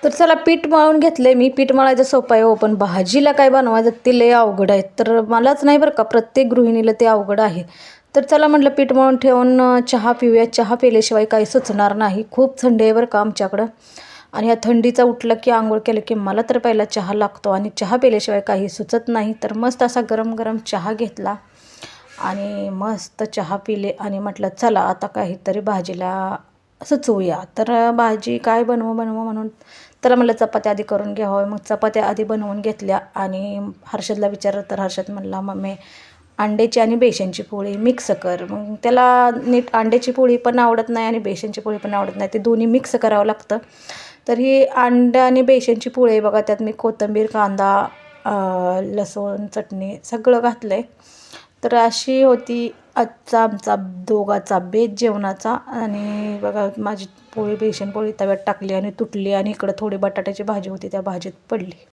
तर चला पीठ मळून घेतले मी. पीठ मळायचं सोपं आहे हो, पण भाजीला काय बनवायचं ते लय अवघड आहे. तर मलाच नाही बरं का, प्रत्येक गृहिणीला ते अवघड आहे. तर चला म्हटलं पीठ मळून ठेवून चहा पिऊया. चहा पिल्याशिवाय काही सुचणार नाही. खूप थंडी आहे बरं का आमच्याकडं. आणि ह्या थंडीचा उठलं की आंघोळ केलं की मला तर पहिला चहा लागतो आणि चहा पिल्याशिवाय काही सुचत नाही. तर मस्त असा गरम गरम चहा घेतला आणि मस्त चहा पिले आणि म्हटलं चला आता काहीतरी भाजीला सुचवूया. तर भाजी काय बनवू बनवू म्हणून तर मला चपात्या आधी करून घ्यावं. मग चपात्या आधी बनवून घेतल्या आणि हर्षदला विचारलं तर हर्षद म्हणला मम्मी अंड्याची आणि बेसनची पोळी मिक्स कर. मग त्याला नीट अंड्याची पोळी पण आवडत नाही आणि बेसनची पोळी पण आवडत नाही, ते दोन्ही मिक्स करावं लागतं. तर ही अंडा आणि बेसनची पोळी आहे बघा. त्यात मी कोथिंबीर, कांदा, लसूण, चटणी सगळं घातलं आहे. तर अशी होती आजचा आमचा दोघाचा बेत जेवणाचा. आणि बघा माझी पोळी बेसन पोळी तव्यात टाकली आणि तुटली आणि इकडं थोडी बटाट्याची भाजी होती त्या भाजीत पडली.